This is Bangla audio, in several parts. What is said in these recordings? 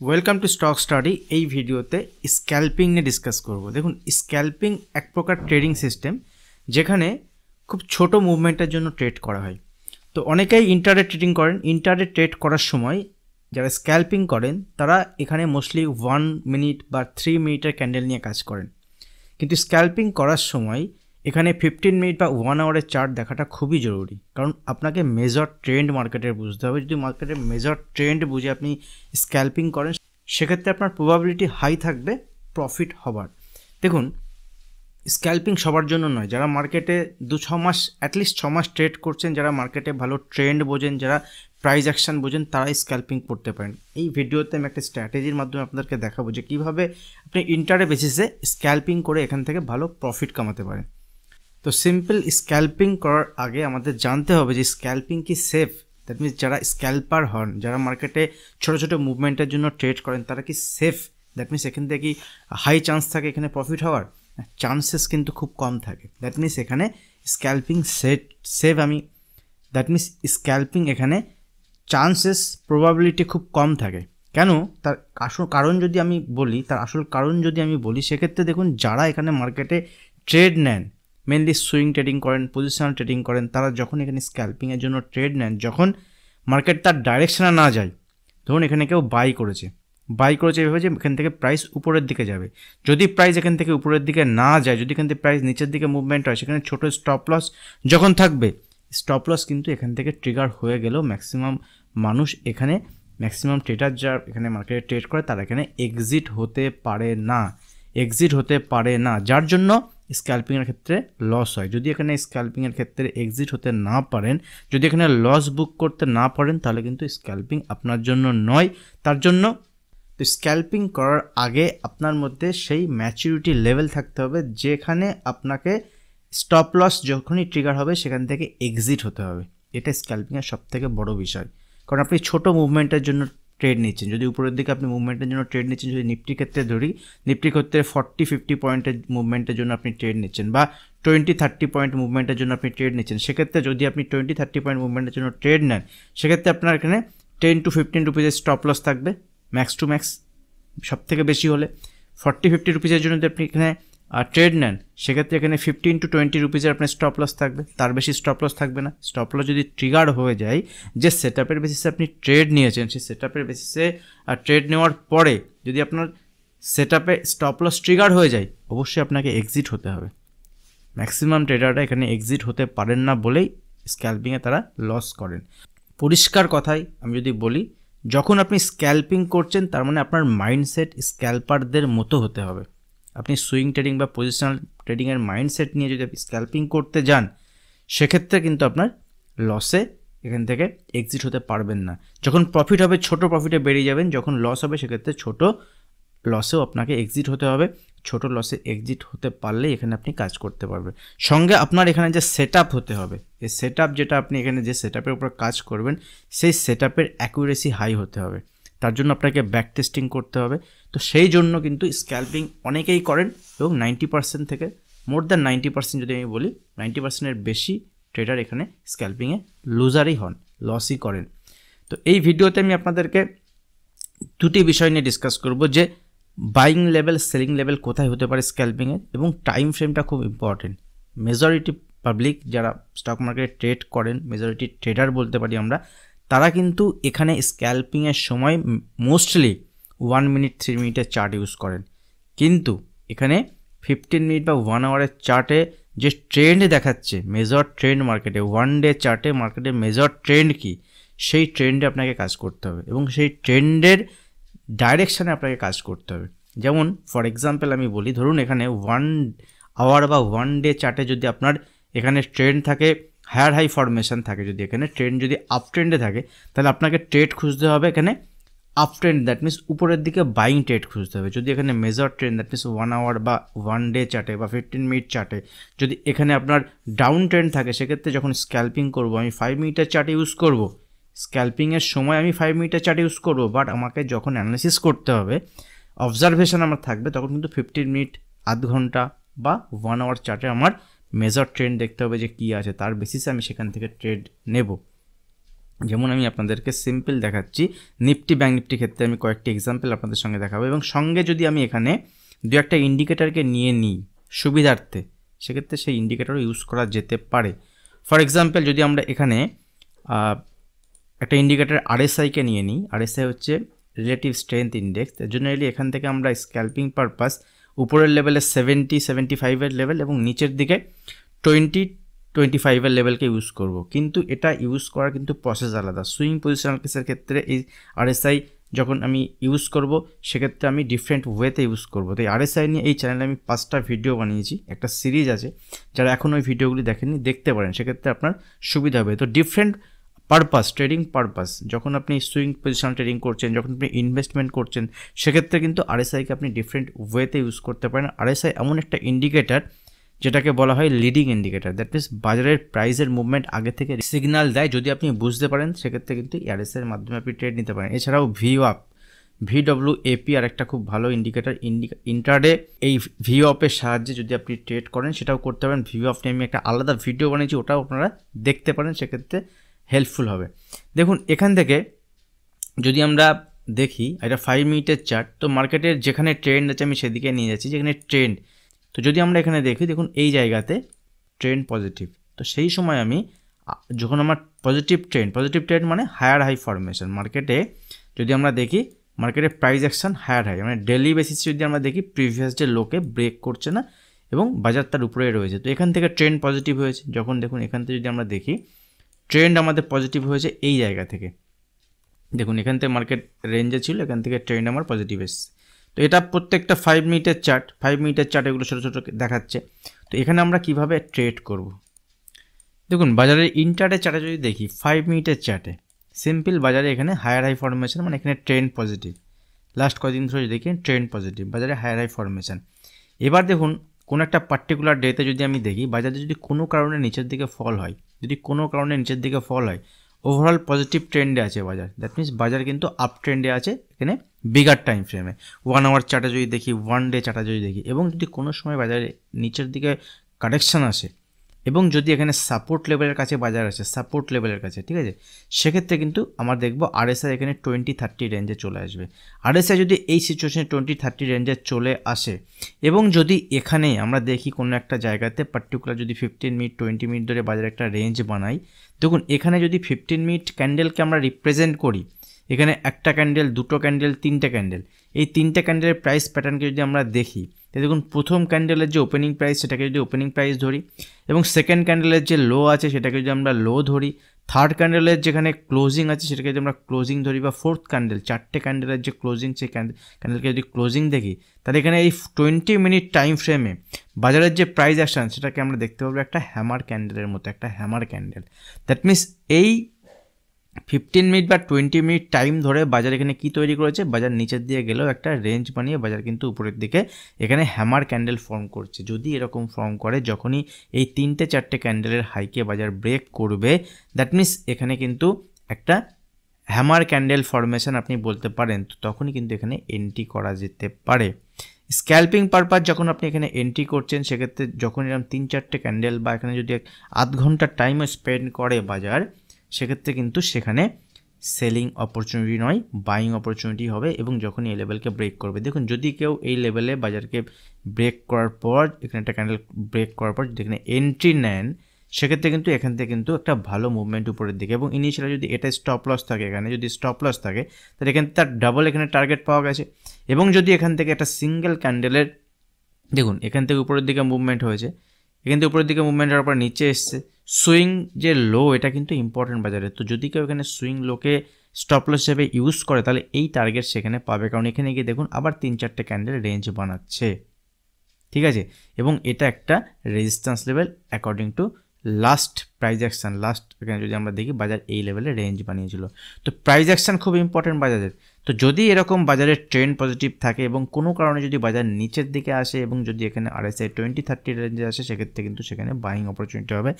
Welcome to stock study. এই ভিডিওতে স্ক্যাল্পিং নিয়ে ডিসকাস করব। দেখুন, স্ক্যাল্পিং এক প্রকার ট্রেডিং সিস্টেম যেখানে খুব ছোট মুভমেন্টের জন্য ট্রেড করা হয়। তো অনেকেই ইন্টারডে ট্রেডিং করেন। ইন্টারডে ট্রেড করার সময় যারা স্ক্যাল্পিং করেন তারা এখানে মোস্টলি 1 মিনিট বা 3 মিনিটের ক্যান্ডেল নিয়ে কাজ করেন, কিন্তু স্ক্যাল্পিং করার সময় এখানে 15 মিনিট বা 1 আওয়ারের চার্ট দেখাটা খুবই জরুরি, কারণ আপনাকে মেজর ট্রেন্ড মার্কেটের বুঝতে হবে। যদি মার্কেটের মেজর ট্রেন্ড বুঝে আপনি স্ক্যাল্পিং করেন সেক্ষেত্রে আপনার প্রবাবিলিটি হাই থাকবে প্রফিট হবার। দেখুন, স্ক্যাল্পিং সবার জন্য নয়। যারা মার্কেটে 2-6 মাস অ্যাটলিস্ট 6 মাস ট্রেড করছেন, যারা মার্কেটে ভালো ট্রেন্ড বোঝেন, যারা প্রাইস অ্যাকশন বোঝেন, তারাই স্ক্যাল্পিং করতে পারেন। এই ভিডিওতে আমি একটা স্ট্র্যাটেজির মাধ্যমে আপনাদেরকে দেখাবো যে কীভাবে আপনি ইন্টারডে বেসিসে স্ক্যাল্পিং করে এখান থেকে ভালো প্রফিট কামাতে পারেন। তো সিম্পল, স্ক্যাল্পিং করার আগে আমাদের জানতে হবে যে স্ক্যাল্পিং কি সেফ। দ্যাট মিনস যারা স্ক্যাল্পার হন, যারা মার্কেটে ছোটো ছোটো মুভমেন্টের জন্য ট্রেড করেন, তারা কি সেফ? দ্যাট মিনস এখান থেকে কি হাই চান্স থাকে এখানে প্রফিট হওয়ার? চান্সেস কিন্তু খুব কম থাকে। দ্যাট মিনস এখানে স্ক্যাল্পিং দ্যাট মিনস স্ক্যাল্পিং এখানে চান্সেস প্রবাবিলিটি খুব কম থাকে। কেন? তার আসল কারণ যদি আমি বলি সেক্ষেত্রে দেখুন, যারা এখানে মার্কেটে ট্রেড নেন, মেনলি সুইং ট্রেডিং করেন, পজিশনাল ট্রেডিং করেন, তারা যখন এখানে স্ক্যাল্পিংয়ের জন্য ট্রেড নেন, যখন মার্কেট তার ডাইরেকশনে না যায়, ধরুন এখানে কেউ বাই করেছে এভাবে যে এখান থেকে প্রাইস উপরের দিকে যাবে, যদি প্রাইস এখান থেকে উপরের দিকে না যায়, যদি এখান থেকে প্রাইস নিচের দিকে মুভমেন্ট হয়, সেখানে ছোটো স্টপ লস যখন থাকবে, স্টপ লস কিন্তু এখান থেকে ট্রিগার হয়ে গেলেও ম্যাক্সিমাম ট্রেডার যারা এখানে মার্কেটে ট্রেড করে তারা এখানে এক্সিট হতে পারে না, যার জন্য স্ক্যাল্পিংয়ের ক্ষেত্রে লস হয়। যদি এখানে স্ক্যাল্পিংয়ের ক্ষেত্রে এক্সিট হতে না পারেন, যদি এখানে লস বুক করতে না পারেন, তাহলে কিন্তু স্ক্যাল্পিং আপনার জন্য নয়। তার জন্য তো স্ক্যাল্পিং করার আগে আপনার মধ্যে সেই ম্যাচুরিটি লেভেল থাকতে হবে যেখানে আপনাকে স্টপ লস যখনই ট্রিগার হবে সেখান থেকে এক্সিট হতে হবে। এটা স্ক্যাল্পিংয়ের সবথেকে বড় বিষয়, কারণ আপনি ছোট মুভমেন্টের জন্য ট্রেড নিচ্ছেন। যদি উপরের দিকে আপনি মুভমেন্টের জন্য ট্রেড নিচ্ছেন, যদি নিফটির ক্ষেত্রে ধরি, নিফটির ক্ষেত্রে 40-50 পয়েন্টের মুভমেন্টের জন্য আপনি ট্রেড নিচ্ছেন, বা 20-30 পয়েন্ট মুভমেন্টের জন্য আপনি ট্রেড নিচ্ছেন, সেক্ষেত্রে যদি আপনি 20-30 পয়েন্ট মুভমেন্টের জন্য ট্রেড নেন, সেক্ষেত্রে আপনার এখানে 10-15 রুপিজের স্টপ লস থাকবে ম্যাক্স টু ম্যাক্স। সব থেকে বেশি হলে 40-50 রুপিজের জন্য যদি আপনি এখানে ট্রেড নেন, সেক্ষেত্রে এখানে 15-20 রুপিজের আপনার স্টপ লস থাকবে, তার বেশি স্টপ লস থাকবে না। স্টপ লস যদি ট্রিগার হয়ে যায়, যে সেট আপের বেসিসে আপনি ট্রেড নিয়েছেন, সেই সেট আপের বেসিসে ট্রেড নেওয়ার পরে যদি আপনার সেট আপে স্টপ লস ট্রিগার হয়ে যায়, অবশ্যই আপনাকে এক্সিট হতে হবে। ম্যাক্সিমাম ট্রেডাররা এখানে এক্সিট হতে পারেন না বলেই স্ক্যাল্পিংয়ে তারা লস করেন। পরিষ্কার কথায় আমি যদি বলি, যখন আপনি স্ক্যাল্পিং করছেন তার মানে আপনার মাইন্ডসেট স্ক্যাল্পারদের মতো হতে হবে। আপনি সুইং ট্রেডিং বা পজিশনাল ট্রেডিংয়ের মাইন্ডসেট নিয়ে যদি আপনি স্ক্যাল্পিং করতে যান, সেক্ষেত্রে কিন্তু আপনার লসে এখান থেকে এক্সিট হতে পারবেন না। যখন প্রফিট হবে ছোট প্রফিটে বেরিয়ে যাবেন, যখন লস হবে সেক্ষেত্রে ছোট লসেও আপনাকে এক্সিট হতে হবে। ছোট লসে এক্সিট হতে পারলেই এখানে আপনি কাজ করতে পারবেন। সঙ্গে আপনার এখানে যে সেট আপ হতে হবে, এই সেট আপ যেটা আপনি এখানে যে সেট আপের উপর কাজ করবেন, সেই সেট আপের অ্যাকুরেসি হাই হতে হবে। তার জন্য আপনাকে ব্যাক টেস্টিং করতে হবে। তো সেই জন্য কিন্তু স্ক্যাল্পিং অনেকেই করেন, এবং 90% থেকে মোর দ্যান 90% যদি আমি বলি, 90%-এর বেশি ট্রেডার এখানে স্ক্যাল্পিংয়ে লুজারই হন, লসই করেন। তো এই ভিডিওতে আমি আপনাদেরকে দুটি বিষয় নিয়ে ডিসকাস করব, যে বাইং লেভেল, সেলিং লেভেল কোথায় হতে পারে স্ক্যাল্পিংয়ের, এবং টাইম ফ্রেমটা খুব ইম্পর্টেন্ট। মেজরিটি পাবলিক যারা স্টক মার্কেটে ট্রেড করেন, মেজরিটি ট্রেডার বলতে পারি আমরা, তারা কিন্তু এখানে স্ক্যাল্পিংয়ের সময় মোস্টলি 1 মিনিট 3 মিনিটের চার্ট ইউজ করেন, কিন্তু এখানে 15 মিনিট বা 1 আওয়ারের চার্টে যে ট্রেন্ড দেখাচ্ছে, মেজর ট্রেন্ড মার্কেটে, 1 ডে চার্টে মার্কেটে মেজর ট্রেন্ড কি, সেই ট্রেন্ডে আপনাকে কাজ করতে হবে, এবং সেই ট্রেন্ডের ডাইরেকশানে আপনাকে কাজ করতে হবে। যেমন ফর এক্সাম্পল আমি বলি, ধরুন এখানে 1 আওয়ার বা 1 ডে চার্টে যদি আপনার এখানে ট্রেন্ড থাকে, হায়ার হাই ফরমেশন থাকে, যদি এখানে ট্রেন্ড যদি আপ ট্রেন্ডে থাকে, তাহলে আপনাকে ট্রেড খুঁজতে হবে এখানে আপ ট্রেন্ড, দ্যাট মিনস উপরের দিকে বাইং ট্রেড খুঁজতে হবে। যদি এখানে major trend, that means 1 hour বা 1 ডে চার্টে বা 15 মিনিট চার্টে যদি এখানে আপনার ডাউন ট্রেন্ড থাকে, সেক্ষেত্রে যখন স্ক্যাল্পিং করব আমি 5 মিনিটের চার্ট ইউজ করব। স্ক্যাল্পিংয়ের সময় আমি 5 মিনিটের চার্ট ইউজ করব, বাট আমাকে যখন অ্যানালিসিস করতে হবে, অবজারভেশন আমার থাকবে, তখন কিন্তু 15 মিনিট, আধ ঘন্টা বা 1 আওয়ার চার্টে আমার মেজর ট্রেন্ড দেখতে হবে যে কী আছে, তার বেসিসে আমি সেখান থেকে ট্রেড নেব। যেমন আমি আপনাদেরকে সিম্পল দেখাচ্ছি, নিফটি ব্যাঙ্ক নিফটি ক্ষেত্রে আমি কয়েকটি এক্সাম্পল আপনাদের সঙ্গে দেখাবো, এবং সঙ্গে যদি আমি এখানে দু একটা ইন্ডিকেটারকে নিয়ে নিই সুবিধার্থে, সেক্ষেত্রে সেই ইন্ডিকেটারও ইউজ করা যেতে পারে। ফর এক্সাম্পল যদি আমরা এখানে একটা ইন্ডিকেটার আরএসআইকে নিয়ে নিই, আরএসআই হচ্ছে রিলেটিভ স্ট্রেংথ ইন্ডেক্স, এর জন্য এখান থেকে আমরা স্ক্যাল্পিং পারপাস উপরের লেভেলে 70-75 লেভেল এবং নিচের দিকে 20-25 লেভেলকে ইউজ করব। কিন্তু এটা ইউজ করার কিন্তু প্রসেস আলাদা। সুইং পজিশনাল কেসের ক্ষেত্রে এই আরএসআই যখন আমি ইউজ করব সেক্ষেত্রে আমি ডিফারেন্ট ওয়েতে ইউজ করব। তো এই আরএসআই নিয়ে এই চ্যানেলে আমি 5টা ভিডিও বানিয়েছি, একটা সিরিজ আছে, যারা এখন ওই ভিডিওগুলি দেখেননি দেখতে পারেন, সেক্ষেত্রে আপনার সুবিধা হবে। তো ডিফারেন্ট পারপাস, ট্রেডিং পারপাস, যখন আপনি সুইং পজিশনাল ট্রেডিং করছেন, যখন আপনি ইনভেস্টমেন্ট করছেন, সেক্ষেত্রে কিন্তু আরএসআইকে আপনি ডিফারেন্ট ওয়েতে ইউজ করতে পারেন। আরএসআই এমন একটা ইন্ডিকেটার যেটাকে বলা হয় লিডিং ইন্ডিকেটার, দ্যাট মিনস বাজারের প্রাইসের মুভমেন্ট আগে থেকে সিগন্যাল দেয়। যদি আপনি বুঝতে পারেন সেক্ষেত্রে কিন্তু আরএসআই এর মাধ্যমে আপনি ট্রেড নিতে পারেন। এছাড়াও VWAP আর একটা খুব ভালো ইন্ডিকেটার, ইন্টারডে এই VWAP-এর সাহায্যে যদি আপনি ট্রেড করেন সেটাও করতে পারেন। VWAP নিয়ে আমি একটা আলাদা ভিডিও বানিয়েছি, ওটাও আপনারা দেখতে পারেন, সেক্ষেত্রে হেল্পফুল হবে। দেখুন এখান থেকে যদি আমরা দেখি এটা 5 মিনিটের চার্ট, তো মার্কেটের যেখানে ট্রেন্ড আছে আমি সেদিকে নিয়ে যাচ্ছি, যেখানে ট্রেন্ড। তো যদি আমরা এখানে দেখি, দেখুন এই জায়গাতে ট্রেন্ড পজিটিভ, তো সেই সময় আমি যখন আমার পজিটিভ ট্রেন্ড মানে হায়ার হাই ফরমেশন মার্কেটে, যদি আমরা দেখি মার্কেটের প্রাইস অ্যাকশন হায়ার হাই, মানে ডেলি বেসিসে যদি আমরা দেখি প্রিভিয়াস ডে লোকে ব্রেক করছে না এবং বাজার তার উপরে রয়েছে, তো এখান থেকে ট্রেন্ড পজিটিভ হয়েছে। যখন দেখুন এখান থেকে যদি আমরা দেখি ট্রেন্ড আমাদের পজিটিভ হয়েছে এই জায়গা থেকে, দেখুন এখান থেকে মার্কেট রেঞ্জে ছিল, এখান থেকে ট্রেন্ড আমার পজিটিভ এসছে। তো এটা প্রত্যেকটা 5 মিনিটের চার্ট, এগুলো ছোটো ছোটো দেখাচ্ছে। তো এখানে আমরা কিভাবে ট্রেড করব, দেখুন বাজারের ইন্টারডে চার্টে যদি দেখি 5 মিনিটের চার্টে সিম্পল বাজারে এখানে হায়ার হাই ফরমেশন, মানে এখানে ট্রেন্ড পজিটিভ, লাস্ট কদিন ধরে দেখি ট্রেন্ড পজিটিভ, বাজারে হায়ার হাই ফরমেশন। এবার দেখুন কোনো একটা পার্টিকুলার ডেতে যদি আমি দেখি বাজারে যদি কোনো কারণে নিচের দিকে ফল হয়, ওভারঅল পজিটিভ ট্রেন্ডে আছে বাজার, দ্যাট মিনস বাজার কিন্তু আপ ট্রেন্ডে আছে এখানে বিগার টাইম ফ্রেমে। 1 আওয়ার চার্টে যদি দেখি, 1 ডে চার্টে যদি দেখি, এবং যদি কোনো সময় বাজারে নিচের দিকে কারেকশান আসে এবং যদি এখানে সাপোর্ট লেভেলের কাছে বাজার আসে, ঠিক আছে, সেক্ষেত্রে কিন্তু আমরা দেখব আরএসআই এখানে 20-30 রেঞ্জে চলে আসবে। আরএসআই যদি এই সিচুয়েশনে 20-30 রেঞ্জে চলে আসে এবং যদি এখানে আমরা দেখি কোনো একটা জায়গাতে পার্টিকুলার যদি 15 মিনিট 20 মিনিট ধরে বাজারে একটা রেঞ্জ বানাই, দেখুন এখানে যদি 15 মিনিট ক্যান্ডেলকে আমরা রিপ্রেজেন্ট করি, এখানে একটা ক্যান্ডেল, দুটো ক্যান্ডেল, তিনটে ক্যান্ডেল, এই তিনটে ক্যান্ডেলের প্রাইস প্যাটার্নকে যদি আমরা দেখি, দেখুন প্রথম ক্যান্ডেলের যে ওপেনিং প্রাইস সেটাকে যদি ওপেনিং প্রাইস ধরি, এবং সেকেন্ড ক্যান্ডেলের যে লো আছে সেটাকে যদি আমরা লো ধরি, থার্ড ক্যান্ডেলের যেখানে ক্লোজিং আছে সেটাকে যদি আমরা ক্লোজিং ধরি, বা ফোর্থ ক্যান্ডেল, 4টে ক্যান্ডেলের যে ক্লোজিং, সেই ক্যান্ডেলকে যদি ক্লোজিং দেখি, তাহলে এখানে এই 20 মিনিট টাইম ফ্রেমে বাজারের যে প্রাইস অ্যাকশন সেটাকে আমরা দেখতে পাবো একটা হ্যামার ক্যান্ডেলের মতো, একটা হ্যামার ক্যান্ডেল। দ্যাট মিনস এই 15 মিনিট বা 20 মিনিট টাইম ধরে বাজার এখানে কি তৈরি করেছে, বাজার নিচের দিকে গেলেও একটা রেঞ্জ বানিয়ে বাজার কিন্তু উপরের দিকে এখানে হ্যামার ক্যান্ডেল ফর্ম করছে। যদি এরকম ফর্ম করে, যখনই এই 3-4টে ক্যান্ডেলের হাইকে বাজার ব্রেক করবে, দ্যাট মিনস এখানে কিন্তু একটা হ্যামার ক্যান্ডেল ফরমেশন আপনি বলতে পারেন, তো তখনই কিন্তু এখানে এন্ট্রি করা যেতে পারে। স্ক্যাল্পিং পারপাস যখন আপনি এখানে এন্ট্রি করছেন, সেক্ষেত্রে যখন এরকম 3-4টে ক্যান্ডেল বা এখানে যদি 1/2 ঘন্টার টাইমও স্পেন্ড করে বাজার, সেক্ষেত্রে কিন্তু সেখানে সেলিং অপরচুনিটি নয়, বাইং অপরচুনিটি হবে, এবং যখনই এই লেভেলকে ব্রেক করবে, দেখুন যদি কেউ এই লেভেলে বাজারকে ব্রেক করার পর, এখানে একটা ক্যান্ডেল ব্রেক করার পর যদি এখানে এন্ট্রি নেন, সেক্ষেত্রে কিন্তু এখান থেকে কিন্তু একটা ভালো মুভমেন্ট উপরের দিকে, এবং ইনিশিয়ালি যদি এটা স্টপ লস থাকে, এখানে যদি স্টপ লস থাকে, তাহলে এখানে তার ডাবল এখানে টার্গেট পাওয়া গেছে। এবং যদি এখান থেকে একটা সিঙ্গেল ক্যান্ডেলের, দেখুন এখান থেকে উপরের দিকে মুভমেন্ট হয়েছে, এখান থেকে উপরের দিকে মুভমেন্ট হওয়ার পর নিচে এসছে, সুইং যে লো এটা কিন্তু ইম্পর্টেন্ট বাজারে, তো যদি কেউ এখানে সুইং লোকে স্টপ লস হিসেবে ইউজ করে, তাহলে এই টার্গেট সেখানে পাবে, কারণ এখানে গিয়ে দেখুন আবার 3-4টে ক্যান্ডেল রেঞ্জ বানাচ্ছে, ঠিক আছে, এবং এটা একটা resistance level according to last price action. এখানে যদি আমরা দেখি বাজার এই লেভেলে রেঞ্জ বানিয়েছিল, তো প্রাইস অ্যাকশন খুব ইম্পর্টেন্ট বাজারের। তো যদি এরকম বাজারের ট্রেন্ড পজিটিভ থাকে এবং কোনো কারণে যদি বাজার নিচের দিকে আসে এবং যদি এখানে আরএসআই 20-30 রেঞ্জে আসে, সেক্ষেত্রে কিন্তু সেখানে বাইং অপরচুনিটি হবে।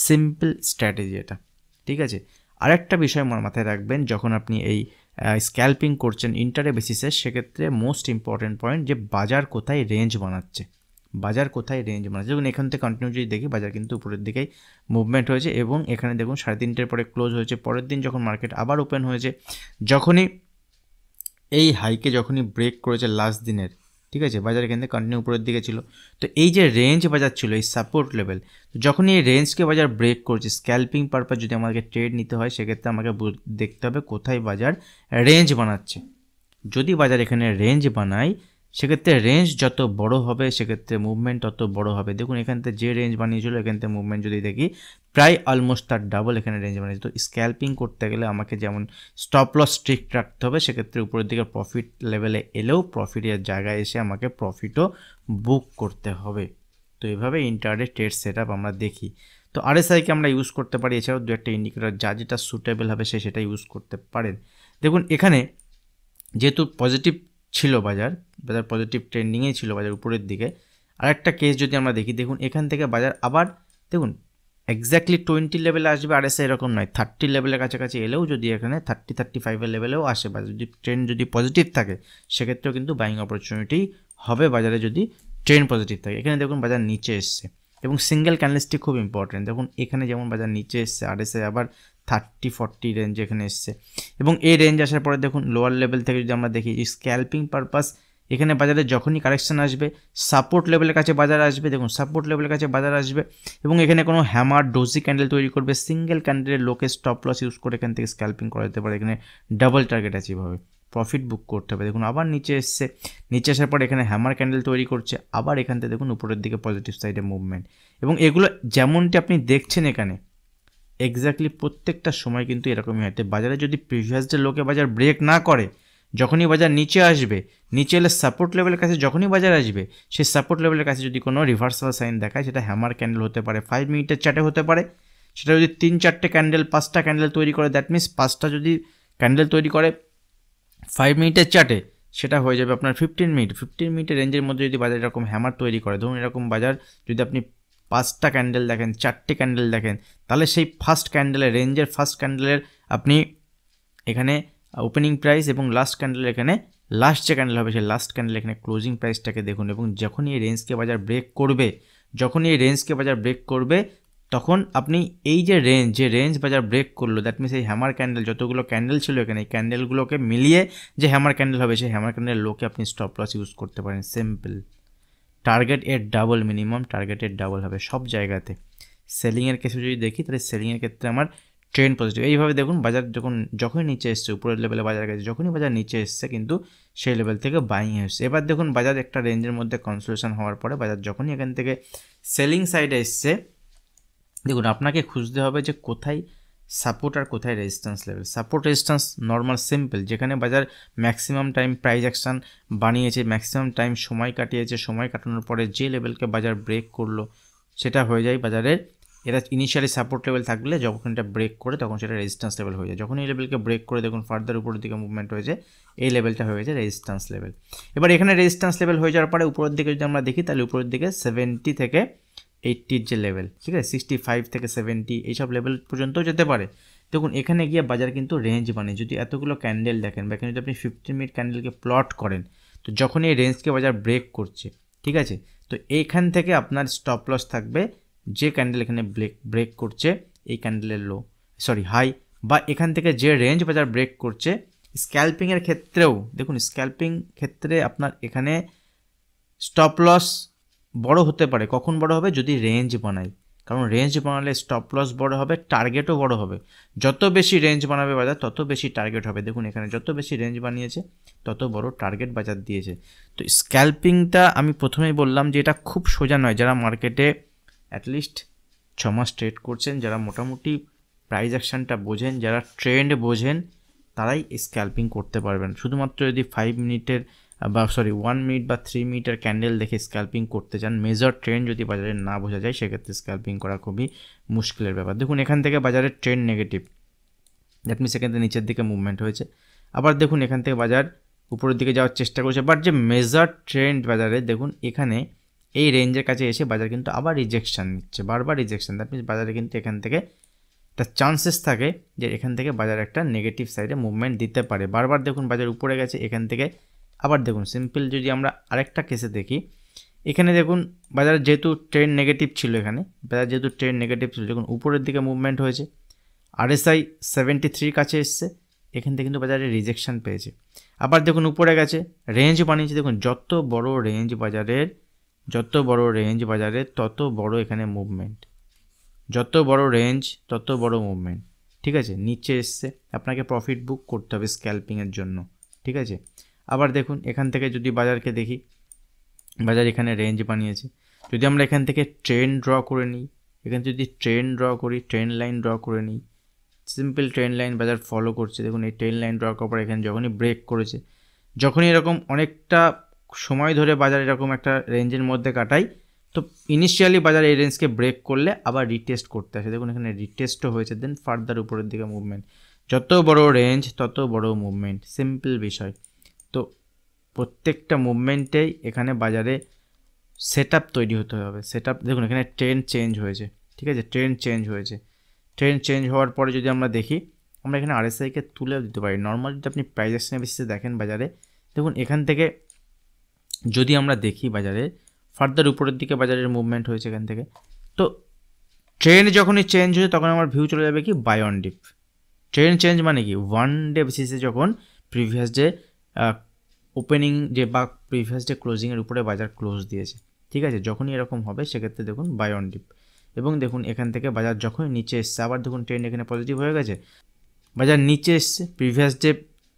সিম্পল স্ট্র্যাটেজি এটা, ঠিক আছে। আরেকটা বিষয় মাথায় রাখবেন, যখন আপনি এই স্ক্যাল্পিং করছেন ইন্টারে বেসিসে, সেক্ষেত্রে মোস্ট ইম্পর্টেন্ট পয়েন্ট যে বাজার কোথায় রেঞ্জ বানাচ্ছে, বাজার কোথায় রেঞ্জ বানাচ্ছে। দেখুন এখান থেকে কন্টিনিউ যদি দেখি বাজার কিন্তু উপরের দিকেই মুভমেন্ট হয়েছে এবং এখানে দেখুন 3:30 পরে ক্লোজ হয়েছে। পরের দিন যখন মার্কেট আবার ওপেন হয়েছে, যখনই এই হাইকে যখনই ব্রেক করেছে লাস্ট দিনের, ঠিক আছে, বাজার এখান থেকে কন্টিনিউ উপরের দিকে ছিল। তো এই যে রেঞ্জ বাজার ছিল, এই সাপোর্ট লেভেল, যখনই এই রেঞ্জকে বাজার ব্রেক করছে, স্ক্যাল্পিং পারপাস যদি আমাকে ট্রেড নিতে হয় সেক্ষেত্রে আমাকে দেখতে হবে কোথায় বাজার রেঞ্জ বানাচ্ছে। যদি বাজার এখানে রেঞ্জ বানায় সেক্ষেত্রে রেঞ্জ যত বড় হবে সেক্ষেত্রে মুভমেন্ট তত বড় হবে। দেখুন এখান থেকে যে রেঞ্জ বানিয়েছিল এখান থেকে মুভমেন্ট যদি দেখি প্রায় অলমোস্ট তার ডাবল এখানে রেঞ্জ বানিয়েছে। তো স্ক্যাল্পিং করতে গেলে আমাকে যেমন স্টপ লস স্ট্রিক্ট রাখতে হবে, সেক্ষেত্রে উপরের দিকে প্রফিট লেভেলে এলেও প্রফিটের জায়গায় এসে আমাকে প্রফিটও বুক করতে হবে। তো এইভাবে ইন্টারডে ট্রেড সেট আপ আমরা দেখি। তো আরএসআইকে আমরা ইউজ করতে পারি, এছাড়াও দু একটা ইন্ডিকেটর যেটা সুটেবল হবে সেটা ইউজ করতে পারেন। দেখুন এখানে যেহেতু পজিটিভ ছিল বাজার পজিটিভ ট্রেন্ডিংয়েই ছিল বাজার উপরের দিকে। আরেকটা কেস যদি আমরা দেখি, দেখুন এখান থেকে বাজার আবার দেখুন এক্স্যাক্টলি 20 লেভেলে আসবে আরএসআই এরকম নয়, 30 লেভেলের কাছাকাছি এলেও যদি এখানে 30-35 লেভেলেও আসে বাজার, যদি ট্রেন্ড যদি পজিটিভ থাকে সেক্ষেত্রেও কিন্তু বাইং অপরচুনিটি হবে বাজারে যদি ট্রেন্ড পজিটিভ থাকে। এখানে দেখুন বাজার নিচে এসছে এবং সিঙ্গেল ক্যান্ডেলস্টিক খুব ইম্পর্টেন্ট। দেখুন এখানে যেমন বাজার নিচে এসছে, আরএসআই আবার 30-40 রেঞ্জ এখানে এসছে এবং এই রেঞ্জ আসার পরে দেখুন লোয়ার লেভেল থেকে যদি আমরা দেখি স্ক্যাল্পিং পারপাস এখানে বাজারে যখনই কারেকশন আসবে সাপোর্ট লেভেলের কাছে বাজার আসবে। দেখুন সাপোর্ট লেভেলের কাছে বাজার আসবে এবং এখানে কোনো হ্যামার ডোজি ক্যান্ডেল তৈরি করবে, সিঙ্গেল ক্যান্ডেলের লোকে স্টপ লস ইউজ করে এখান থেকে স্ক্যাল্পিং করা যেতে পারে। এখানে ডাবল টার্গেট অ্যাচিভ হবে, প্রফিট বুক করতে হবে। দেখুন আবার নিচে এসছে, নিচে আসার পর এখানে হ্যামার ক্যান্ডেল তৈরি করছে, আবার এখান থেকে দেখুন উপরের দিকে পজিটিভ সাইডে মুভমেন্ট। এবং এগুলো যেমনটি আপনি দেখছেন এখানে এক্স্যাক্টলি প্রত্যেকটা সময় কিন্তু এরকমই হয়। বাজারে যদি প্রিভিয়াস ডে লোকে বাজার ব্রেক না করে, যখনই বাজার নিচে আসবে, নিচে এলে সাপোর্ট লেভেলের কাছে যখনই বাজার আসবে, সেই সাপোর্ট লেভেলের কাছে যদি কোনো রিভার্সাল সাইন দেখায়, সেটা হ্যামার ক্যান্ডেল হতে পারে, 5 মিনিটের চার্টে হতে পারে। সেটা যদি 3-4টে ক্যান্ডেল 5টা ক্যান্ডেল তৈরি করে, দ্যাট মিনস 5টা যদি ক্যান্ডেল তৈরি করে 5 মিনিটের চার্টে, সেটা হয়ে যাবে আপনার 15 মিনিটের রেঞ্জের মধ্যে যদি বাজার এরকম হ্যামার তৈরি করে। ধরুন এরকম বাজার যদি আপনি 5টা ক্যান্ডেল দেখেন, 4টে ক্যান্ডেল দেখেন, তাহলে সেই ফার্স্ট ক্যান্ডেলের রেঞ্জের ফার্স্ট ক্যান্ডেলের আপনি এখানে ওপেনিং প্রাইস এবং লাস্ট ক্যান্ডেল এখানে লাস্ট যে ক্যান্ডেল হবে সেই লাস্ট ক্যান্ডেল এখানে ক্লোজিং প্রাইসটাকে দেখুন। এবং যখনই এই রেঞ্জকে বাজার ব্রেক করবে, তখন আপনি এই যে রেঞ্জ বাজার ব্রেক করলো, দ্যাট মিনস এই হ্যামার ক্যান্ডেল যতগুলো ক্যান্ডেল ছিল এখানে, এই ক্যান্ডেলগুলোকে মিলিয়ে যে হ্যামার ক্যান্ডেল হবে সেই হ্যামার ক্যান্ডেলের লোকে আপনি স্টপ লস ইউজ করতে পারেন। সিম্পল, টার্গেট এর ডাবল, মিনিমাম টার্গেটের ডাবল হবে সব জায়গাতে। সেলিংয়ের কেসে যদি দেখি তাহলে সেলিংয়ের ক্ষেত্রে আমার ট্রেন্ড পজিটিভ। এইভাবে দেখুন বাজার যখনই নিচে এসছে, উপরের লেভেলে বাজার গেছে, যখনই বাজার নিচে এসছে কিন্তু সেই লেভেল থেকে বাইং এসছে। এবার দেখুন বাজার একটা রেঞ্জের মধ্যে কনসোলিডেশন হওয়ার পরে বাজার যখনই এখান থেকে সেলিং সাইডে এসছে, দেখুন আপনাকে খুঁজতে হবে যে কোথায় সাপোর্ট আর কোথায় resistance level. Support resistance normal simple, যেখানে বাজার ম্যাক্সিমাম টাইম প্রাইস অ্যাকশন বানিয়েছে, ম্যাক্সিমাম টাইম সময় কাটিয়েছে, সময় কাটানোর পরে যে লেভেলকে বাজার ব্রেক করলো সেটা হয়ে যায় বাজারের, এটা ইনিশিয়ালি সাপোর্ট লেভেল থাকলে যখন এটা ব্রেক করে তখন সেটা রেজিস্ট্যান্স লেভেল হয়ে যায়। যখন এই লেভেলকে ব্রেক করে দেখুন ফার্দার উপরের দিকে মুভমেন্ট হয়েছে, এই লেভেলটা হয়ে যায় রেজিস্ট্যান্স লেভেল। এবার এখানে রেজিস্ট্যান্স লেভেল হয়ে যাওয়ার পরে উপরের দিকে যদি আমরা দেখি তাহলে উপরের দিকে 70 থেকে 80 যে লেভেল, ঠিক আছে, 65 থেকে 70 এইসব লেভেল পর্যন্তও যেতে পারে। দেখুন এখানে গিয়ে বাজার কিন্তু রেঞ্জ বানিয়ে, যদি এতগুলো ক্যান্ডেল দেখেন বা এখানে যদি আপনি 15 মিনিট ক্যান্ডেলকে প্লট করেন, তো যখন এই রেঞ্জকে বাজার ব্রেক করছে, ঠিক আছে, তো এইখান থেকে আপনার স্টপ লস থাকবে যে ক্যান্ডেল এখানে ব্রেক করছে এই ক্যান্ডেলের হাই, বা এখান থেকে যে রেঞ্জ বাজার ব্রেক করছে। স্ক্যাল্পিংয়ের ক্ষেত্রেও দেখুন, স্ক্যাল্পিং ক্ষেত্রে আপনার এখানে স্টপ লস বড় হতে পারে। কখন বড় হবে? যদি রেঞ্জ বানায়, কারণ রেঞ্জ বানালে স্টপ লস বড় হবে, টার্গেটও বড় হবে। যত বেশি রেঞ্জ বানাবে বাজার তত বেশি টার্গেট হবে। দেখুন এখানে যত বেশি রেঞ্জ বানিয়েছে তত বড় টার্গেট বাজার দিয়েছে। তো স্ক্যাল্পিংটা আমি প্রথমেই বললাম যে এটা খুব সোজা নয়। যারা মার্কেটে অ্যাটলিস্ট 6 মাস ট্রেড করছেন, যারা মোটামুটি প্রাইস অ্যাকশনটা বোঝেন, যারা ট্রেন্ড বোঝেন, তারাই স্ক্যাল্পিং করতে পারবেন। শুধুমাত্র যদি 1 মিনিট বা 3 মিনিটের ক্যান্ডেল দেখে স্ক্যাল্পিং করতে চান, মেজর ট্রেন্ড যদি বাজারে না বোঝা যায়, সেক্ষেত্রে স্ক্যাল্পিং করা খুবই মুশকিলের ব্যাপার। দেখুন এখান থেকে বাজারের ট্রেন্ড নেগেটিভ, দ্যাট মিনস এখান থেকে নিচের দিকে মুভমেন্ট হয়েছে। আবার দেখুন এখান থেকে বাজার উপরের দিকে যাওয়ার চেষ্টা করছে, বাট যে মেজর ট্রেন্ড বাজারে দেখুন এখানে এই রেঞ্জের কাছে এসে বাজার কিন্তু আবার রিজেকশন নিচ্ছে, বারবার রিজেকশন। দ্যাট মিনস বাজারে কিন্তু এখান থেকে একটা চান্সেস থাকে যে এখান থেকে বাজার একটা নেগেটিভ সাইডে মুভমেন্ট দিতে পারে। বারবার দেখুন বাজার উপরে গেছে, এখান থেকে আবার দেখুন সিম্পল যদি আমরা আরেকটা কেসে দেখি, এখানে দেখুন বাজার যেহেতু ট্রেন্ড নেগেটিভ ছিল, এখানে বাজার যেহেতু ট্রেন্ড নেগেটিভ ছিল, দেখুন উপরের দিকে মুভমেন্ট হয়েছে, RSI 73 কাছে এসছে, এখান থেকে কিন্তু বাজারে রিজেকশন পেয়েছে। আবার দেখুন উপরে গেছে, রেঞ্জ বানিয়েছে, দেখুন যত বড় রেঞ্জ বাজারের তত বড় এখানে মুভমেন্ট, যত বড় রেঞ্জ তত বড় মুভমেন্ট, ঠিক আছে। নিচে এসছে, আপনাকে প্রফিট বুক করতে হবে স্ক্যালপিংয়ের জন্য, ঠিক আছে। আবার দেখুন এখান থেকে যদি বাজারকে দেখি, বাজার এখানে রেঞ্জ বানিয়েছে, যদি আমরা এখান থেকে ট্রেন্ড ড্র করে নিই, এখানে যদি ট্রেন্ড ড্র করি, ট্রেন্ড লাইন ড্র করে নিই, সিম্পল ট্রেন্ড লাইন বাজার ফলো করছে, দেখুন এই ট্রেন্ড লাইন ড্র করার পর এখানে যখনই ব্রেক করেছে, যখনই এরকম অনেকটা সময় ধরে বাজার এরকম একটা রেঞ্জের মধ্যে কাটাই, তো ইনিশিয়ালি বাজার এই রেঞ্জকে ব্রেক করলে আবার রিটেস্ট করতে আসে, দেখুন এখানে রিটেস্টও হয়েছে, দেন ফার্দার উপরের দিকে মুভমেন্ট, যত বড় রেঞ্জ তত বড় মুভমেন্ট, সিম্পল বিষয়। তো প্রত্যেকটা মুভমেন্টেই এখানে বাজারে সেট আপ তৈরি হতে হবে, সেট আপ, দেখুন এখানে ট্রেন্ড চেঞ্জ হয়েছে, ঠিক আছে, ট্রেন্ড চেঞ্জ হয়েছে, ট্রেন্ড চেঞ্জ হওয়ার পরে যদি আমরা দেখি, আমরা এখানে RSIকে তুলেও দিতে পারি। নর্মাল যদি আপনি প্রাইস অ্যাকশনের বেসিসে দেখেন বাজারে, দেখুন এখান থেকে যদি আমরা দেখি বাজারে ফার্দার উপরের দিকে বাজারের মুভমেন্ট হয়েছে এখান থেকে, তো ট্রেন্ড যখনই চেঞ্জ হয়েছে তখন আমার ভিউ চলে যাবে কি buy on dip. Trend change মানে কি, ওয়ান ডে বেসিসে যখন প্রিভিয়াস ডে ওপেনিং যে বা প্রিভিয়াস ডে ক্লোজিংয়ের উপরে বাজার ক্লোজ দিয়েছে, ঠিক আছে, যখনই এরকম হবে সেক্ষেত্রে দেখুন বাই অন ডিপ। এবং দেখুন এখান থেকে বাজার যখনই নিচে এসছে, আবার দেখুন ট্রেন্ড এখানে পজিটিভ হয়ে গেছে, বাজার নিচে এসছে, প্রিভিয়াস ডে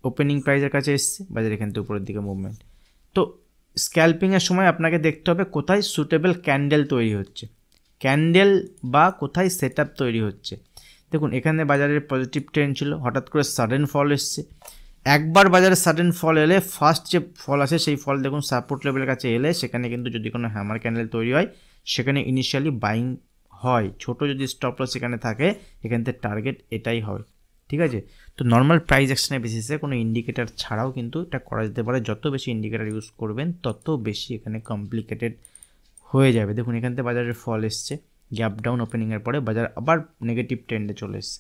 ওপেনিং প্রাইসের কাছে এসছে, বাজার এখান থেকে উপরের দিকে মুভমেন্ট। তো স্ক্যালপিংয়ের সময় আপনাকে দেখতে হবে কোথায় সুটেবল ক্যান্ডেল তৈরি হচ্ছে, ক্যান্ডেল বা কোথায় সেট আপ তৈরি হচ্ছে। দেখুন এখানে বাজারের পজিটিভ ট্রেন্ড ছিল, হঠাৎ করে সাডেন ফল এসছে, একবার বাজারে সাডেন ফল এলে ফার্স্ট যে ফল আসে সেই ফল দেখুন সাপোর্ট লেভেলের কাছে এলে সেখানে কিন্তু যদি কোনো হ্যামার ক্যান্ডেল তৈরি হয় সেখানে ইনিশিয়ালি বাইং হয়, ছোট যদি স্টপ লস এখানে থাকে এখান থেকে টার্গেট এটাই হয়, ঠিক আছে। তো নর্মাল প্রাইস অ্যাকশনের বেসিসে কোনো ইন্ডিকেটার ছাড়াও কিন্তু এটা করা যেতে পারে, যত বেশি ইন্ডিকেটার ইউজ করবেন তত বেশি এখানে কমপ্লিকেটেড হয়ে যাবে। দেখুন এখান থেকে বাজারের ফল এসছে, গ্যাপ ডাউন ওপেনিংয়ের পরে বাজার আবার নেগেটিভ ট্রেন্ডে চলে এসছে।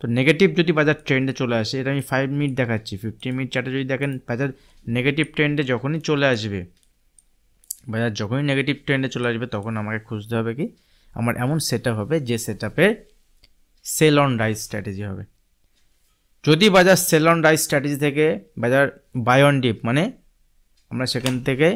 তো নেগেটিভ যদি বাজার ট্রেন্ডে চলে আসে, এটা আমি 5 মিনিট দেখাচ্ছি, 15 মিনিট চার্টে যদি দেখেন বাজার নেগেটিভ ট্রেন্ডে যখনই চলে আসবে, বাজার যখনই নেগেটিভ ট্রেন্ডে চলে আসবে তখন আমাকে খুঁজতে হবে কি, আমার এমন সেট আপ হবে যে সেট আপের সেল অন রাইজ স্ট্র্যাটেজি হবে। যদি বাজার সেল অন রাইজ স্ট্র্যাটেজি থেকে বাজার বাই অন ডিপ, মানে আমরা সেখান থেকে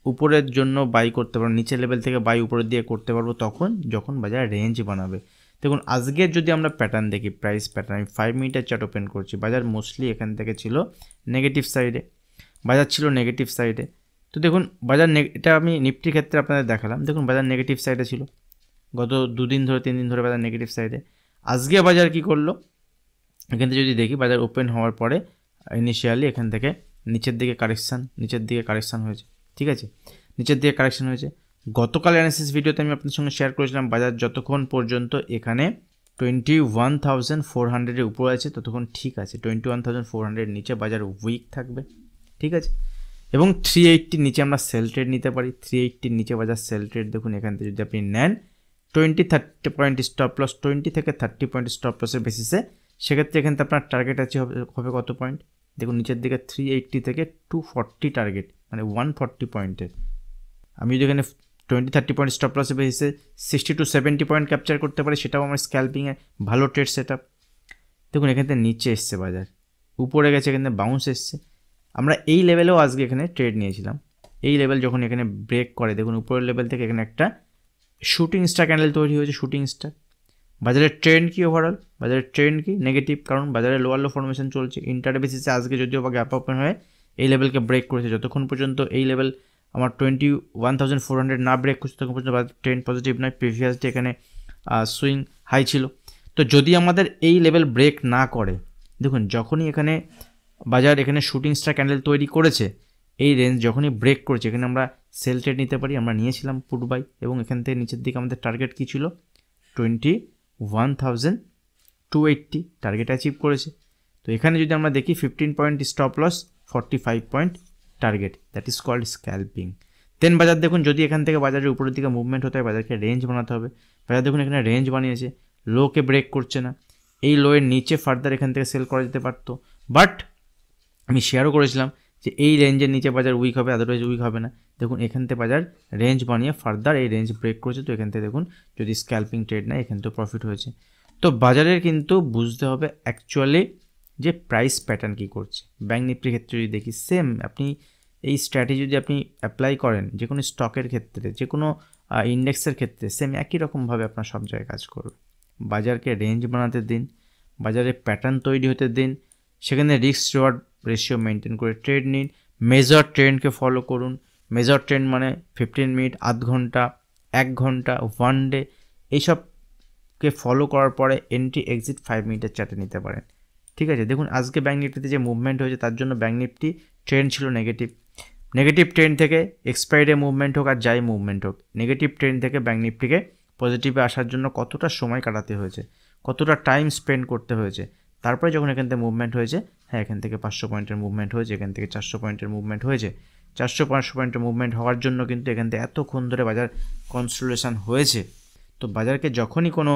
উপরের জন্য বাই করতে পারবো, নিচের লেভেল থেকে বাই উপরের দিয়ে করতে পারবো তখন যখন বাজার রেঞ্জ বানাবে। দেখুন আজকের যদি আমরা প্যাটার্ন দেখি, প্রাইস প্যাটার্ন, আমি 5 মিনিটের চার্ট ওপেন করছি, বাজার মোস্টলি এখান থেকে ছিল নেগেটিভ সাইডে, বাজার ছিল নেগেটিভ সাইডে। তো দেখুন বাজার এটা আমি নিফটির ক্ষেত্রে আপনাদের দেখালাম, দেখুন বাজার নেগেটিভ সাইডে ছিল, গত 2 দিন ধরে 3 দিন ধরে বাজার নেগেটিভ সাইডে। আজকে বাজার কি করলো, এখান থেকে যদি দেখি বাজার ওপেন হওয়ার পরে ইনিশিয়ালি এখান থেকে নিচের দিকে কারেকশান হয়েছে, ঠিক আছে, নিচের দিকে কারেকশান হয়েছে। গতকাল অ্যানালিসিস ভিডিওতে আমি আপনাদের সঙ্গে শেয়ার করেছিলাম বাজার যতক্ষণ পর্যন্ত এখানে 21,400-এর উপরে আছে ততক্ষণ ঠিক আছে, 21,400-এর নিচে বাজার উইক থাকবে, ঠিক আছে। এবং 380-র নিচে আমরা সেল ট্রেড নিতে পারি, 380-র নিচে বাজার সেল ট্রেড, দেখুন এখান থেকে যদি আপনি নেন 20-30 পয়েন্ট স্টপ লস, 20 থেকে 30 পয়েন্ট স্টপ লসের বেসিসে, সেক্ষেত্রে এখান থেকে আপনার টার্গেট আছে হবে কত পয়েন্ট, দেখুন নিচের দিকে 380 থেকে 240 টার্গেট, মানে 140 পয়েন্টের। আমি যদি এখানে 20-30 পয়েন্ট স্টপ লসের বেসিসে 60-70 পয়েন্ট ক্যাপচার করতে পারি, সেটাও আমার স্ক্যালপিংয়ে ভালো ট্রেড সেট আপ। দেখুন এখান থেকে নিচে এসছে বাজার, উপরে গেছে, এখান থেকে বাউন্স এসছে, আমরা এই লেভেলেও আজকে এখানে ট্রেড নিয়েছিলাম। এই লেভেল যখন এখানে ব্রেক করে, দেখুন উপরের লেভেল থেকে এখানে একটা শুটিং স্টার ক্যান্ডেল তৈরি হয়েছে, শুটিং স্টার। বাজারের ট্রেন্ড কি ওভারঅল, বাজারের ট্রেন্ড কি নেগেটিভ, কারণ বাজারে লোয়ার লো ফরমেশন চলছে। ইন্টারডে বেসিসে আজকে যদিও বা গ্যাপ ওপেন হয়ে এই লেভেলকে ব্রেক করেছে, যতক্ষণ পর্যন্ত এই লেভেল আমার 21,400 না ব্রেক করছে তখন পর্যন্ত বাজার ট্রেন্ড পজিটিভ নয়। প্রিভিয়াস ডে এখানে সুইং হাই ছিল, তো যদি আমাদের এই লেভেল ব্রেক না করে, দেখুন যখনই এখানে বাজার এখানে শুটিং স্টার ক্যান্ডেল তৈরি করেছে, এই রেঞ্জ যখনই ব্রেক করেছে এখানে আমরা সেল ট্রেড নিতে পারি, আমরা নিয়েছিলাম পুট বাই, এবং এখান থেকে নিচের দিকে আমাদের টার্গেট কী ছিল 21,280 টার্গেট অ্যাচিভ করেছে। তো এখানে যদি আমরা দেখি 15 point stop loss, 45 point target, that is called scalping. Then বাজার দেখুন যদি এখান থেকে বাজারের উপরের দিকে মুভমেন্ট হতে হয় বাজারকে রেঞ্জ বানাতে হবে, বাজার দেখুন এখানে রেঞ্জ বানিয়েছে, লোকে ব্রেক করছে না, এই লোয়ের নিচে ফার্দার এখান থেকে সেল করা যেতে পারতো, বাট আমি শেয়ারও করেছিলাম যে এই রেঞ্জের নিচে বাজার উইক হবে, আদারওয়াইজ উইক হবে না। দেখুন এখান থেকে বাজার রেঞ্জ বানিয়ে ফার্দার এই রেঞ্জ ব্রেক করেছে, তো এখান থেকে দেখুন যদি স্ক্যাল্পিং ট্রেড নেয় এখান থেকে প্রফিট হয়েছে। তো বাজারের কিন্তু বুঝতে হবে অ্যাকচুয়ালি যে প্রাইস প্যাটার্ন কী করছে। ব্যাঙ্ক নিফটির ক্ষেত্রে যদি দেখি সেম আপনি এই স্ট্র্যাটেজি যদি আপনি অ্যাপ্লাই করেন যে কোনো স্টকের ক্ষেত্রে, যে কোনো ইন্ডেক্সের ক্ষেত্রে, সেম একই রকমভাবে আপনার সব জায়গায় কাজ করবে। বাজারকে রেঞ্জ বানাতে দিন, বাজারে প্যাটার্ন তৈরি হতে দিন, সেখানে রিস্ক রিওয়ার্ড রেশিও মেনটেন করে ট্রেড নিন, মেজর ট্রেন্ডকে ফলো করুন। মেজর ট্রেন্ড মানে 15 মিনিট, আধ ঘন্টা, 1 ঘন্টা, 1 ডে, এইসবকে ফলো করার পরে এন্ট্রি এক্সিট 5 মিনিটের চার্টে নিতে পারেন। ঠিক আছে, দেখুন আজকে ব্যাঙ্ক নিফটিতে যে মুভমেন্ট হয়েছে তার জন্য ব্যাঙ্ক নিফটি ট্রেন্ড ছিল নেগেটিভ ট্রেন্ড থেকে এক্সপায়ারি মুভমেন্ট হোক আর যাই মুভমেন্ট হোক, নেগেটিভ ট্রেন্ড থেকে ব্যাঙ্ক নিফটিকে পজিটিভে আসার জন্য কতটা সময় কাটাতে হয়েছে, কতটা টাইম স্পেন্ড করতে হয়েছে, তারপরে যখন এখান থেকে মুভমেন্ট হয়েছে, হ্যাঁ এখান থেকে 500 পয়েন্টের মুভমেন্ট হয়েছে, এখান থেকে 400 পয়েন্টের মুভমেন্ট হয়েছে। 400-500 পয়েন্টের মুভমেন্ট হওয়ার জন্য কিন্তু এখান থেকে এতক্ষণ ধরে বাজার কনসোলিডেশন হয়েছে। তো বাজারকে যখনই কোনো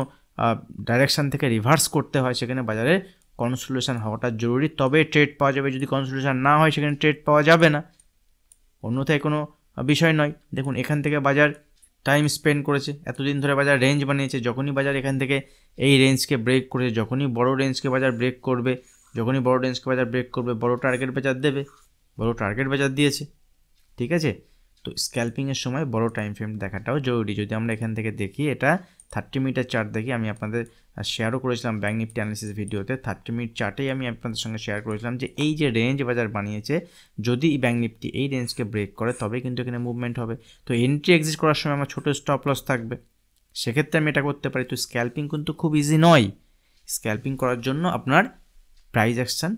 ডাইরেকশান থেকে রিভার্স করতে হয় সেখানে বাজারে কনসোলিডেশন হওয়াটা জরুরি, তবে ট্রেড পাওয়া যাবে। যদি কনসোলিডেশন না হয় সেখানে ট্রেড পাওয়া যাবে না, অন্যথায় কোনো বিষয় নয়। দেখুন এখান থেকে বাজার টাইম স্পেন্ড করেছে, এতদিন ধরে বাজার রেঞ্জ বানিয়েছে, যখনই বাজার এখান থেকে এই রেঞ্জকে ব্রেক করেছে, যখনই বড় রেঞ্জকে বাজার ব্রেক করবে, বড় টার্গেট বাজার দেবে, বড় টার্গেট বাজার দিয়েছে। ঠিক আছে, তো স্ক্যাল্পিংয়ের সময় বড় টাইম ফ্রেম দেখাটাও জরুরি। যদি আমরা এখান থেকে দেখি, এটা 30 মিনিটের চার্ট দেখি, আমি আপনাদের শেয়ারও করেছিলাম ব্যাঙ্ক নিফটি অ্যানালিসিস ভিডিওতে। 30 মিনিট চার্টেই আমি আপনাদের সঙ্গে শেয়ার করেছিলাম যে এই যে রেঞ্জ বাজার বানিয়েছে, যদি ব্যাঙ্ক নিফটি এই রেঞ্জকে ব্রেক করে তবে কিন্তু এখানে মুভমেন্ট হবে। তো এন্ট্রি এক্সিট করার সময় আমার ছোটো স্টপ লস থাকবে, সেক্ষেত্রে আমি এটা করতে পারি। তো স্ক্যাল্পিং কিন্তু খুব ইজি নয়। স্ক্যাল্পিং করার জন্য আপনার প্রাইস অ্যাকশন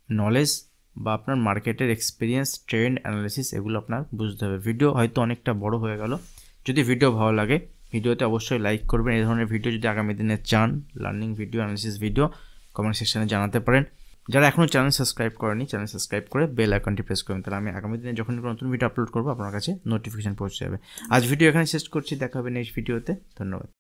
নলেজ বা আপনার মার্কেটের এক্সপিরিয়েন্স, ট্রেন্ড অ্যানালিসিস এগুলো আপনার বুঝতে হবে। ভিডিও হয়তো অনেকটা বড় হয়ে গেল, যদি ভিডিও ভালো লাগে ভিডিওতে অবশ্যই লাইক করবেন। এই ধরনের ভিডিও যদি আগামী দিনে চান, learning video, analysis video, comment সেকশনে জানাতে পারেন। যারা এখনও চ্যানেল সাবস্ক্রাইব করেনি, চ্যানেল সাবস্ক্রাইব করে বেল আইকনটি প্রেস করবেন, তাহলে আমি আগামী দিনে যখন নতুন ভিডিও আপলোড করবো আপনার কাছে নোটিফিকেশন পৌঁছে যাবে। আজ ভিডিও এখানে শেষ করছি, দেখা হবে নেক্সট ভিডিওতে। ধন্যবাদ।